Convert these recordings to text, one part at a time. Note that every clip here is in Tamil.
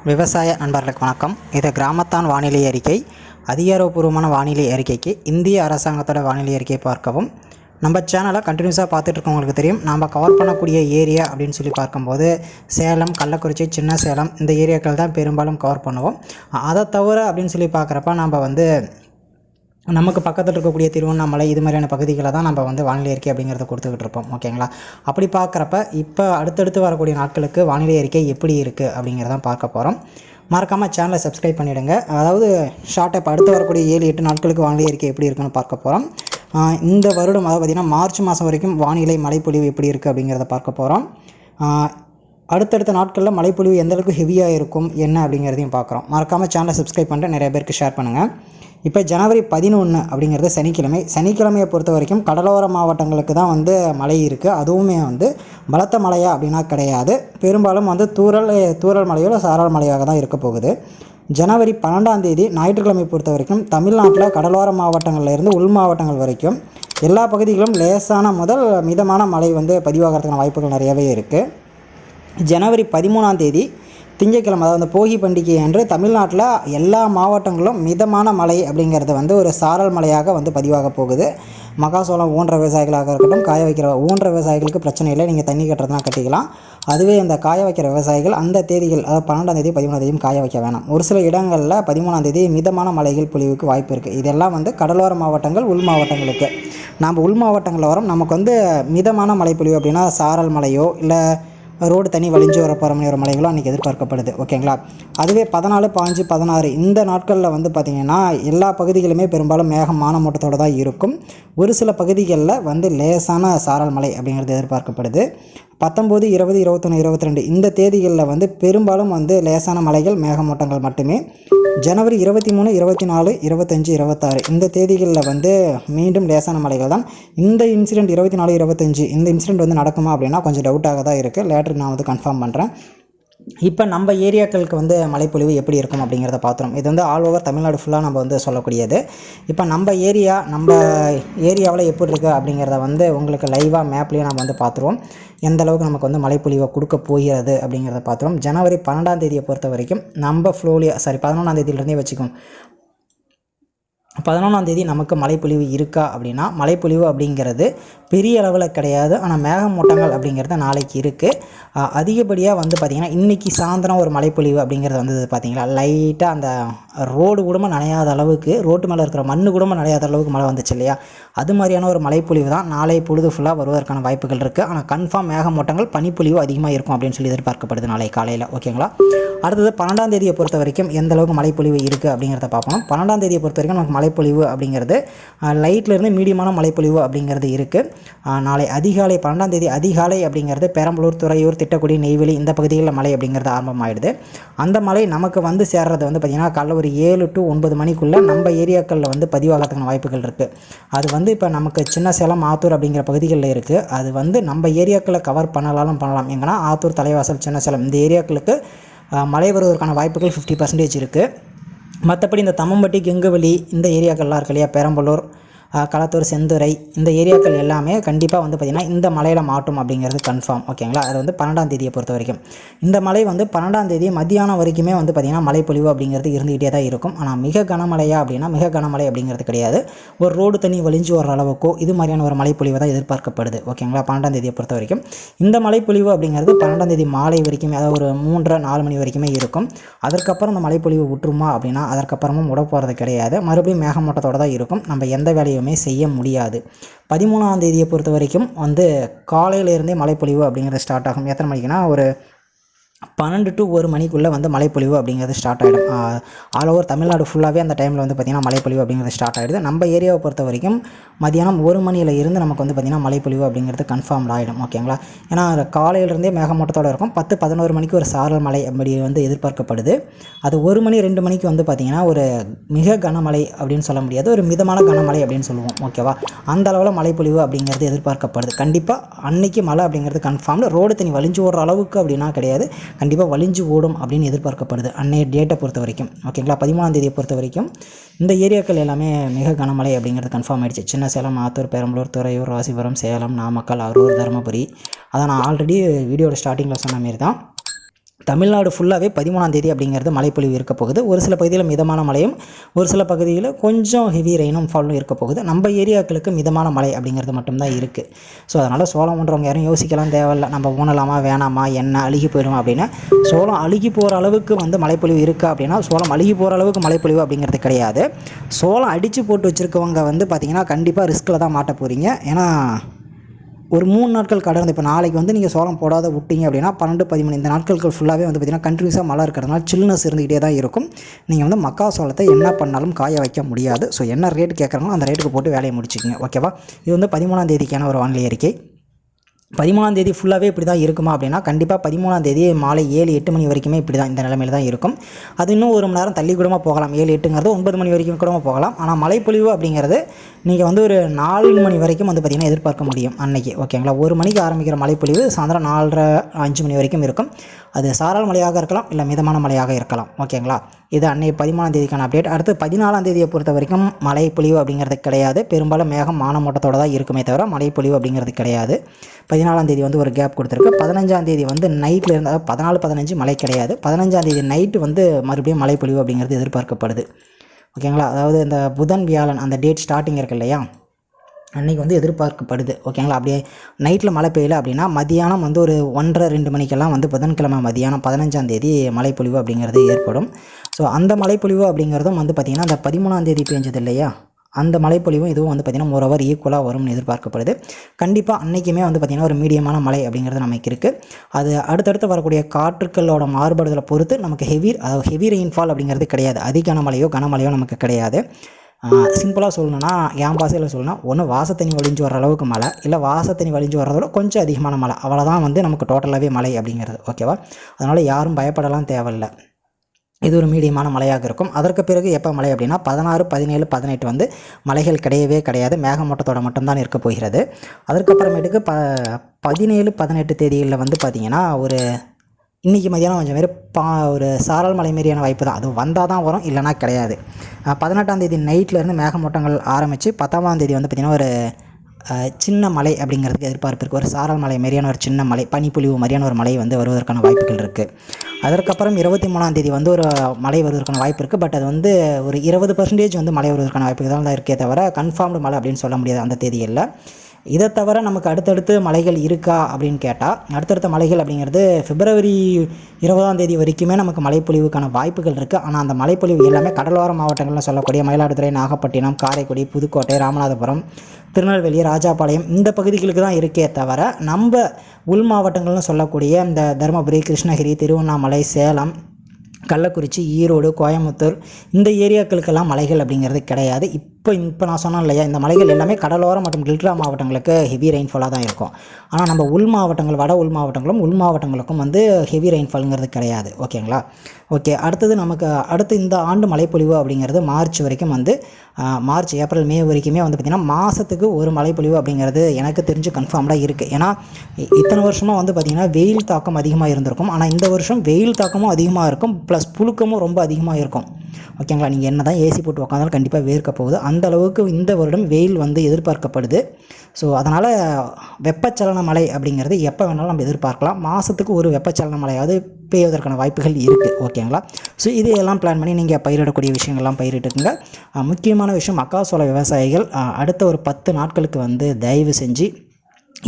விவசாய நண்பர்களுக்கு வணக்கம். இது கிராமத்தான் வானிலை அறிக்கை. அதிகாரப்பூர்வமான வானிலை அறிக்கைக்கு இந்திய அரசாங்கத்தோட வானிலை அறிக்கையை பார்க்கவும். நம்ம சேனலை கண்டினியூஸாக பார்த்துட்டு இருக்கவங்களுக்கு தெரியும். நாம் கவர் பண்ணக்கூடிய ஏரியா அப்படின்னு சொல்லி பார்க்கும்போது சேலம், கள்ளக்குறிச்சி, சின்ன சேலம் இந்த ஏரியாக்கள் தான் பெரும்பாலும் கவர் பண்ணுவோம். அதை தவிர அப்படின்னு சொல்லி பார்க்குறப்ப நம்ம நமக்கு பக்கத்தில் இருக்கக்கூடிய திருவண்ணாமலை இது மாதிரியான பகுதிகளை தான் நம்ம வானிலை அறிக்கை அப்படிங்கிறத கொடுத்துக்கிட்டு இருப்போம். ஓகேங்களா? அப்படி பார்க்குறப்ப இப்போ அடுத்தடுத்து வரக்கூடிய நாட்களுக்கு வானிலை அறிக்கை எப்படி இருக்குது அப்படிங்கிறதான் பார்க்க போகிறோம். மறக்காமல் சேனலை சப்ஸ்கிரைப் பண்ணிவிடுங்க. அதாவது ஷார்ட்டாக இப்போ அடுத்து வரக்கூடிய 7-8 நாட்களுக்கு வானிலை அறிக்கை எப்படி இருக்குன்னு பார்க்க போகிறோம். இந்த வருடம் அதாவது பார்த்திங்கன்னா மார்ச் மாதம் வரைக்கும் வானிலை மழைப்பொழிவு எப்படி இருக்குது அப்படிங்கிறத பார்க்க போகிறோம். அடுத்தடுத்த நாட்களில் மழைப்பொழிவு எந்தளவுக்கு ஹெவியாக இருக்கும் என்ன அப்படிங்கிறதையும் பார்க்குறோம். மறக்காமல் சேனலை சப்ஸ்கிரைப் பண்ணிட்டு நிறைய பேருக்கு ஷேர் பண்ணுங்கள். இப்போ ஜனவரி 11 அப்படிங்கிறது சனிக்கிழமையை பொறுத்த வரைக்கும் கடலோர மாவட்டங்களுக்கு தான் மழை இருக்குது. அதுவுமே பலத்த மழையா அப்படின்னா கிடையாது. பெரும்பாலும் தூறல் மழையோ சாரல் மழையாக தான் இருக்க போகுது. ஜனவரி 12ஆம் தேதி ஞாயிற்றுக்கிழமை பொறுத்த வரைக்கும் தமிழ்நாட்டில் கடலோர மாவட்டங்கள்லேருந்து உள் மாவட்டங்கள் வரைக்கும் எல்லா பகுதிகளும் லேசான முதல் மிதமான மழை பதிவாகிறதுக்கான வாய்ப்புகள் நிறையவே இருக்குது. ஜனவரி 13ஆம் தேதி திங்கட்கிழமை அதாவது போகி பண்டிகை அன்று தமிழ்நாட்டில் எல்லா மாவட்டங்களும் மிதமான மழை அப்படிங்கிறது ஒரு சாரல் மழையாக பதிவாக போகுது. மக்காசோளம் ஊன்ற விவசாயிகளாக இருக்கட்டும், காய வைக்கிற ஊன்ற விவசாயிகளுக்கு பிரச்சனை இல்லை, நீங்கள் தண்ணி கட்டுறதுனா கட்டிக்கலாம். அதுவே அந்த காய வைக்கிற விவசாயிகள் அந்த தேதிகள் அதாவது 12ஆம் தேதி 13ஆம் தேதியும் காய வைக்க வேணாம். ஒரு சில இடங்களில் 13ஆம் தேதி மிதமான மழைகள் பொழிவுக்கு வாய்ப்பு இருக்குது. இதெல்லாம் கடலோர மாவட்டங்கள் உள் மாவட்டங்களுக்கு. நாம் உள் மாவட்டங்களில் வரோம். நமக்கு மிதமான மழை பொழிவு அப்படின்னா சாரல் மழையோ இல்லை ரோடு தண்ணி வலிஞ்சு வர போகிற மழைகளும் அன்றைக்கி எதிர்பார்க்கப்படுது. ஓகேங்களா? அதுவே 14, 15, 16 இந்த நாட்களில் பார்த்திங்கன்னா எல்லா பகுதிகளுமே பெரும்பாலும் மேகம் மானமூட்டத்தோடு தான் இருக்கும். ஒரு சில பகுதிகளில் லேசான சாரல் மழை அப்படிங்கிறது எதிர்பார்க்கப்படுது. 19, 20, 21, 22 இந்த தேதிகளில் பெரும்பாலும் லேசான மழைகள் மேகமூட்டங்கள் மட்டுமே. ஜனவரி 23, 24, 25, 26 இந்த தேதிகளில் மீண்டும் லேசான மழைகள் தான். இந்த இன்சிடெண்ட் 24, 25 இந்த இன்சிடெண்ட் நடக்குமா அப்படின்னா கொஞ்சம் டவுட்டாக தான் இருக்குது. லேட்டர் நான் கன்ஃபார்ம் பண்ணுறேன். இப்போ நம்ம ஏரியாக்களுக்கு மழைப்பொழிவு எப்படி இருக்கும் அப்படிங்கிறத பார்த்துரும். இது ஆல் ஓவர் தமிழ்நாடு ஃபுல்லாக நம்ம சொல்லக்கூடியது. இப்போ நம்ம ஏரியாவில் எப்படி இருக்குது அப்படிங்கிறத உங்களுக்கு லைவாக மேப்லேயே நம்ம பார்த்துருவோம். எந்த அளவுக்கு நமக்கு மழைப்பொழிவை கொடுக்க போகிறது அப்படிங்கிறத பார்த்துருவோம். ஜனவரி 12ஆம் தேதியை பொறுத்த வரைக்கும் நம்ம 11ஆம் தேதியிலேருந்தே வச்சுக்கோம். 11ஆம் தேதி நமக்கு மழைப்பொழிவு இருக்கா அப்படின்னா மழைப்பொழிவு அப்படிங்கிறது பெரிய அளவில் கிடையாது. ஆனால் மேகமூட்டங்கள் அப்படிங்கிறது நாளைக்கு இருக்குது. அதிகப்படியாக பார்த்திங்கன்னா இன்றைக்கி சாயந்தரம் ஒரு மழைப்பொழிவு அப்படிங்கிறது பார்த்திங்களா லைட்டாக அந்த ரோடு கூட நனையாத அளவுக்கு, ரோட்டு மேலே இருக்கிற மண்ணு கூட நனையாத அளவுக்கு மழை வந்துச்சு இல்லையா? அது மாதிரியான ஒரு மழைப்பொழிவு தான் நாளை பொழுது ஃபுல்லாக வருவதற்கான வாய்ப்புகள் இருக்குது. ஆனால் கன்ஃபார்ம் மேகமூட்டங்கள் பனிப்பொழிவு அதிகமாக இருக்கும் அப்படின்னு சொல்லி எதிர்பார்க்கப்படுது நாளை காலையில். ஓகேங்களா? அடுத்தது 12ஆம் தேதியை பொறுத்த வரைக்கும் எந்த அளவுக்கு மழைப்பொழிவு இருக்குது அப்படிங்கிறத பார்ப்போம். 12ஆம் தேதியை பொறுத்த வரைக்கும் நமக்கு மழைப்பொழிவு அப்படிங்கிறது லைட்லேருந்து மீடியமான மழைப்பொழிவு அப்படிங்கிறது இருக்குது. நாளை அதிகாலை 12ஆம் தேதி அதிகாலை அப்படிங்கிறது பெரம்பலூர், துறையூர், திட்டக்குடி, நெய்வேலி இந்த பகுதிகளில் மழை அப்படிங்கிறது ஆரம்பமாகிடுது. அந்த மழை நமக்கு சேர்றது பார்த்திங்கன்னா காலைல ஒரு 7 to 9 மணிக்குள்ளே நம்ம ஏரியாக்களில் பதிவாகிறதுக்கான வாய்ப்புகள் இருக்குது. அது இப்போ நமக்கு சின்ன சேலம், ஆத்தூர் அப்படிங்கிற பகுதிகளில் இருக்குது. அது நம்ம ஏரியாக்களில் கவர் பண்ணலாம். எங்கன்னா ஆத்தூர், தலைவாசல், சின்ன சேலம் இந்த ஏரியாக்களுக்கு மழை வருவதற்கான வாய்ப்புகள் 50% இருக்குது. மற்றபடி இந்த தம்மம்பட்டி, கெங்குவெளி இந்த ஏரியாக்கள்லாம் இருக்கு இல்லையா, பெரம்பலூர், களத்தூர், செந்துறை இந்த ஏரியாக்கள் எல்லாமே கண்டிப்பாக பார்த்திங்கன்னா இந்த மழையில் மாட்டும் அப்படிங்கிறது கன்ஃபார்ம். ஓகேங்களா? அது 12ஆம் தேதியை பொறுத்த வரைக்கும் இந்த மழை 12ஆம் தேதி மத்தியானம் வரைக்குமே பார்த்திங்கன்னா மழைப்பொழிவு அப்படிங்கிறது இருந்துகிட்டே தான் இருக்கும். ஆனால் மிக கனமழையா அப்படின்னா மிக கனமழை அப்படிங்கிறது கிடையாது. ஒரு ரோடு தண்ணி வலிஞ்சு வர அளவுக்கோ இது மாதிரியான ஒரு மழைப்பொழிவு தான் எதிர்பார்க்கப்படுது. ஓகேங்களா? 12ஆம் தேதியை பொறுத்த வரைக்கும் இந்த மழைப்பொழிவு அப்படிங்கிறது 12ஆம் தேதி மாலை வரைக்குமே, அதாவது ஒரு 3-4 மணி வரைக்குமே இருக்கும். அதற்கப்புறம் இந்த மழைப்பொழிவு விட்டுருமா அப்படின்னா அதற்கப்புறமும் விட போகிறது கிடையாது. மறுபடியும் மேகமூட்டத்தோடு தான் இருக்கும். நம்ம எந்த வேலையும் செய்ய முடியாது. 13ஆம் தேதியை பொறுத்த வரைக்கும் காலையிலேருந்தே மழைப்பொழிவு அப்படிங்கிறது ஸ்டார்ட் ஆகும். எத்தனை மணிக்குன்னா ஒரு 12 to 1 மணிக்குள்ளே மழைப்பொழிவு அப்படிங்கிறது ஸ்டார்ட் ஆகிடும். ஆல் ஓவர் தமிழ்நாடு ஃபுல்லாகவே அந்த டைமில் பார்த்திங்கன்னா மழைப்பொழிவு அப்படிங்கிறது ஸ்டார்ட் ஆகிடுது. நம்ம ஏரியாவை பொறுத்த வரைக்கும் மதியானம் 1 மணியில் இருந்து நமக்கு பார்த்திங்கன்னா மழைப்பொழிவு அப்படிங்கிறது கன்ஃபார்ம் ஆகிடும். ஓகேங்களா? ஏன்னா காலையிலேருந்தே மேகமூட்டத்தோடு இருக்கும். 10-11 மணிக்கு ஒரு சாரல் மழை அப்படி எதிர்பார்க்கப்படுது. அது 1 மணி 2 மணிக்கு பார்த்திங்கன்னா ஒரு மிக கனமழை அப்படின்னு சொல்ல முடியாது, ஒரு மிதமான கனமழை அப்படின்னு சொல்லுவோம். ஓகேவா? அந்த அளவில் மழைப்பொழிவு அப்படிங்கிறது எதிர்பார்க்கப்படுது. கண்டிப்பாக அன்னைக்கு மழை அப்படிங்கிறது கன்ஃபார்ம். ரோடு தண்ணி வலிஞ்சு ஓடுற அளவுக்கு அப்படின்னா கிடையாது, கண்டிப்பாக வலிஞ்சு ஓடும் அப்படின்னு எதிர்பார்க்கப்படுது அன்னைய டேட்டை பொறுத்த வரைக்கும். ஓகேங்களா? 13ஆம் தேதியை பொறுத்த வரைக்கும் இந்த ஏரியாக்கள் எல்லாமே மிக கனமழை அப்படிங்கிறது கன்ஃபார்ம் ஆகிடுச்சு. சின்ன சேலம், ஆத்தூர், பெரம்பலூர், துறையூர், ராசிபுரம், சேலம், நாமக்கல், அரூர், தருமபுரி. அதை நான் ஆல்ரெடி வீடியோட ஸ்டார்டிங்கில் சொன்ன மாரி தான். தமிழ்நாடு ஃபுல்லாகவே 13ஆம் தேதி அப்படிங்கிறது மழைப்பொழிவு இருக்க போகுது. ஒரு சில பகுதியில் மிதமான மழையும், ஒரு சில பகுதியில் கொஞ்சம் ஹெவி ரெயினும் ஃபாலும் இருக்க போகுது. நம்ம ஏரியாக்களுக்கு மிதமான மழை அப்படிங்கிறது மட்டும்தான் இருக்குது. ஸோ அதனால் சோளம் பண்ணுறவங்க யாரும் யோசிக்கலாம் தேவையில்லை, நம்ம ஊனலாமா வேணாமா என்ன அழுகி போயிடும் அப்படின்னு. சோளம் அழுகி போகிற அளவுக்கு வந்து மழைப்பொழிவு இருக்கா அப்படின்னா சோளம் அழுகி போகிற அளவுக்கு மழைப்பொழிவு அப்படிங்கிறது கிடையாது. சோளம் அடித்து போட்டு வச்சுருக்கவங்க வந்து பார்த்திங்கன்னா கண்டிப்பாக ரிஸ்கில் தான் மாட்ட போகிறீங்க. ஏன்னா ஒரு 3 நாட்கள் கடந்து இப்போ நாளைக்கு வந்து நீங்கள் சோளம் போடாத விட்டீங்க அப்படின்னா 12, 13 இந்த நாட்களுக்கு ஃபுல்லாகவே வந்து பார்த்திங்கன்னா கண்டினியூஸாக மழை இருக்கிறதுனால சில்னஸ் இருந்துக்கிட்டே தான் இருக்கும். நீங்கள் வந்து மக்காசோளத்தை என்ன பண்ணாலும் காய வைக்க முடியாது. ஸோ என்ன ரேட் கேட்குறாங்களோ அந்த ரேட்டுக்கு போட்டு வேலையை முடிச்சுக்கோங்க. ஓகேவா? இது வந்து 13ஆம் தேதிக்கான ஒரு வானிலை அறிக்கை. 13ஆம் தேதி ஃபுல்லாகவே இப்படி தான் இருக்குமா அப்படின்னா கண்டிப்பாக 13ஆம் தேதி மாலை 7-8 மணி வரைக்குமே இப்படி தான் இந்த நிலைமையில் தான் இருக்கும். அது இன்னும் 1 மணி நேரம் தள்ளி கூடமா போகலாம். 7-8ங்கிறது 9 மணி வரைக்கும் கூட போகலாம். ஆனால் மழைப்பொழிவு அப்படிங்கிறது நீங்கள் வந்து ஒரு 4 மணி வரைக்கும் வந்து பார்த்திங்கன்னா எதிர்பார்க்க முடியும் அன்னைக்கு. ஓகேங்களா? 1 மணிக்கு ஆரம்பிக்கிற மழைப்பொழிவு சாயந்தரம் 4:30-5 மணி வரைக்கும் இருக்கும். அது சாரல் மழையாக இருக்கலாம், இல்லை மிதமான மழையாக இருக்கலாம். ஓகேங்களா? இது அன்னைக்கு 13ஆம் தேதிக்கான அப்டேட். அடுத்து 14ஆம் தேதியை பொறுத்த வரைக்கும் மழைப்பொழிவு அப்படிங்கிறது கிடையாது. பெரும்பாலும் மேகம் மானமூட்டத்தோடு தான் இருக்குமே தவிர மழைப்பொழிவு அப்படிங்கிறது கிடையாது. 14ஆம் தேதி வந்து ஒரு கேப் கொடுத்துருக்கு. 15ஆம் தேதி வந்து நைட்டில் இருந்து 14-15 மழை கிடையாது. 15ஆம் தேதி நைட்டு வந்து மறுபடியும் மழைப்பொழிவு அப்படிங்கிறது எதிர்பார்க்கப்படுது. ஓகேங்களா? அதாவது இந்த புதன் வியாழன் அந்த டேட் ஸ்டார்டிங் இருக்கு இல்லையா, அன்றைக்கி வந்து எதிர்பார்க்கப்படுது. ஓகேங்களா? அப்படியே நைட்டில் மழை பெய்யல அப்படின்னா மதியானம் வந்து ஒரு 1:30-2 மணிக்கெல்லாம் வந்து புதன்கிழமை மதியானம் 15ஆம் தேதி மழைப்பொழிவு அப்படிங்கிறது ஏற்படும். ஸோ அந்த மழைப்பொழிவு அப்படிங்கிறதும் வந்து பார்த்திங்கன்னா அந்த 13ஆம் தேதி பெஞ்சது இல்லையா, அந்த மழைப்பொழிவும் இதுவும் வந்து பார்த்திங்கன்னா மோரோவர் ஈக்குவலாக வரும்னு எதிர்பார்க்கப்படுது. கண்டிப்பாக அன்றைக்குமே வந்து பார்த்திங்கன்னா ஒரு மீடியமான மழை அப்படிங்கிறது நமக்கு இருக்குது. அது அடுத்தடுத்து வரக்கூடிய காற்றுக்களோட மாறுபடுதலை பொறுத்து நமக்கு ஹெவி ரெயின்ஃபால் அப்படிங்கிறது கிடையாது. கனமழையோ நமக்கு கிடையாது. சிம்பிளாக சொல்லணுன்னா என் பாசையில் சொல்லணும்னா ஒன்று வாசத்தண்ணி வழிஞ்சு வர அளவுக்கு மழை, இல்லை வாசத்தண்ணி வழிஞ்சு வர்றதோட கொஞ்சம் அதிகமான மழை, அவ்வளோதான் வந்து நமக்கு டோட்டலாகவே மழை அப்படிங்கிறது. ஓகேவா? அதனால் யாரும் பயப்படலாம் தேவையில்லை. இது ஒரு மீடியமான மழையாக இருக்கும். அதற்கு பிறகு எப்போ மழை அப்படின்னா 16, 17, 18 வந்து மழைகள் கிடையவே கிடையாது. மேகமூட்டத்தோட மட்டும்தான் இருக்க போகிறது. அதற்கப்புறமேட்டுக்கு 17, 18 தேதிகளில் வந்து பார்த்திங்கன்னா ஒரு இன்றைக்கி மதியானம் கொஞ்சம் மாரி ஒரு சாரல் மழை மாரியான வாய்ப்பு தான். அது வந்தால் தான் வரும், இல்லைனா கிடையாது. 18ஆம் தேதி நைட்லேருந்து மேகமூட்டங்கள் ஆரம்பித்து 10ஆம் தேதி வந்து பார்த்திங்கன்னா ஒரு சின்ன மழை அப்படிங்கிறதுக்கு எதிர்பார்ப்பு இருக்குது. ஒரு சாரல் மலை மாரியான ஒரு சின்ன மலை, பனிப்பொழிவு மாதிரியான ஒரு மழை வந்து வருவதற்கான வாய்ப்புகள் இருக்குது. அதற்கப்புறம் 23ஆம் தேதி வந்து ஒரு மழை வருவதற்கான வாய்ப்பு இருக்குது. பட் அது வந்து ஒரு 20% வந்து மழை வருவதற்கான வாய்ப்புகள் தான் இருக்கே தவிர கன்ஃபார்ம்டு மழை அப்படின்னு சொல்ல முடியாது அந்த தேதியில். இதை தவிர நமக்கு அடுத்தடுத்து மலைகள் இருக்கா அப்படின்னு கேட்டால் அடுத்தடுத்த மலைகள் அப்படிங்கிறது பிப்ரவரி 20ஆம் தேதி வரைக்குமே நமக்கு மழைப்பொழிவுக்கான வாய்ப்புகள் இருக்குது. ஆனால் அந்த மழைப்பொழிவு எல்லாமே கடலோர மாவட்டங்கள்னு சொல்லக்கூடிய மயிலாடுதுறை, நாகப்பட்டினம், காரைக்குடி, புதுக்கோட்டை, ராமநாதபுரம், திருநெல்வேலி, ராஜாபாளையம் இந்த பகுதிகளுக்கு தான் இருக்கே தவிர நம்ம உள் மாவட்டங்கள்னு சொல்லக்கூடிய இந்த தருமபுரி, கிருஷ்ணகிரி, திருவண்ணாமலை, சேலம், கள்ளக்குறிச்சி, ஈரோடு, கோயம்புத்தூர் இந்த ஏரியாக்களுக்கெல்லாம் மலைகள் அப்படிங்கிறது கிடையாது. இப்போ நான் சொன்னேன் இல்லையா, இந்த மலைகள் எல்லாமே கடலோரம் மற்றும் டெல்டா மாவட்டங்களுக்கு ஹெவி ரெயின்ஃபாலாக தான் இருக்கும். ஆனால் நம்ம உள் மாவட்டங்கள், வட உள் மாவட்டங்களும் உள் மாவட்டங்களுக்கும் வந்து ஹெவி ரெயின்ஃபாலுங்கிறது கிடையாது. ஓகேங்களா? ஓகே, அடுத்து இந்த ஆண்டு மழைப்பொழிவு அப்படிங்கிறது மார்ச் வரைக்கும் வந்து மார்ச், ஏப்ரல், மே வரைக்குமே வந்து பார்த்திங்கன்னா மாதத்துக்கு ஒரு மழைப்பொழிவு அப்படிங்கிறது எனக்கு தெரிஞ்சு கன்ஃபார்ம்டாக இருக்குது. ஏன்னா இத்தனை வருஷமாக வந்து பார்த்திங்கன்னா வெயில் தாக்கம் அதிகமாக இருந்திருக்கும். ஆனால் இந்த வருஷம் வெயில் தாக்கமும் அதிகமாக இருக்கும், ப்ளஸ் புழுக்கமும் ரொம்ப அதிகமாக இருக்கும். ஓகேங்களா? நீங்கள் என்ன தான் ஏசி போட்டு உட்காந்தாலும் கண்டிப்பாக வேர்க்க போகுது. அந்த அளவுக்கு இந்த வருடம் வெயில் வந்து எதிர்பார்க்கப்படுது. ஸோ அதனால் வெப்பச்சலன மழை அப்படிங்கிறது எப்போ வேணாலும் நம்ம எதிர்பார்க்கலாம். மாதத்துக்கு ஒரு வெப்பச்சலன மழையாவது பெய்வதற்கான வாய்ப்புகள் இருக்குது. ஓகேங்களா? ஸோ இதையெல்லாம் பிளான் பண்ணி நீங்கள் பயிரிடக்கூடிய விஷயங்கள்லாம் பயிரிட்டுக்குங்க. முக்கியமான விஷயம், மக்காசோள விவசாயிகள் அடுத்த ஒரு 10 நாட்களுக்கு வந்து தயவு செஞ்சு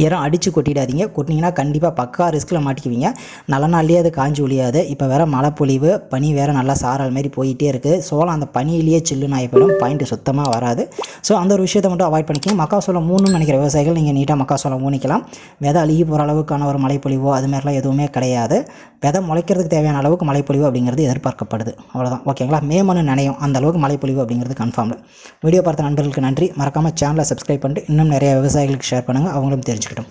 ஏறம் அடித்து கொட்டிடாதீங்க. கொட்டினீங்கன்னா கண்டிப்பாக பக்கா ரிஸ்கில் மாட்டிக்குவீங்க. நல்ல நாள்லேயே அது காஞ்சி ஒழியாது. இப்போ வேறு மழை பொழிவு, பனி வேறு நல்லா சாரல் மாரி போயிட்டே இருக்குது. சோளம் அந்த பனியிலேயே சில்லுன்னு ஆகி போயிடும், பாயிண்ட்டு சுத்தமாக வராது. ஸோ அந்த ஒரு விஷயத்தை மட்டும் அவாய்ட் பண்ணிக்கிங்க. மக்காசோளம் மூணுன்னு நினைக்கிற விவசாயிகள் நீங்கள் நீட்டாக மக்காசோளம் ஊனிக்கலாம். விதை அழுகி போகிற அளவுக்கான ஒரு மழைப்பொழிவோ அது மாதிரிலாம் எதுவுமே கிடையாது. விதை முளைக்கிறதுக்கு தேவையான அளவுக்கு மழைப்பொழிவு அப்படிங்கிறது எதிர்பார்க்கப்படுது. அவ்வளோதான். ஓகேங்களா? மே மணி நனையும் அந்த அளவுக்கு மழைப்பொழிவு அப்படிங்கிறது கன்ஃபார்ம். வீடியோ பார்த்த நண்பர்களுக்கு நன்றி. மறக்காமல் சேனலை சப்ஸ்கிரைப் பண்ணிட்டு இன்னும் நிறைய விவசாயிகளுக்கு ஷேர் பண்ணுங்கள், அவங்களும் தெரிஞ்சுக்கிட்டோம்.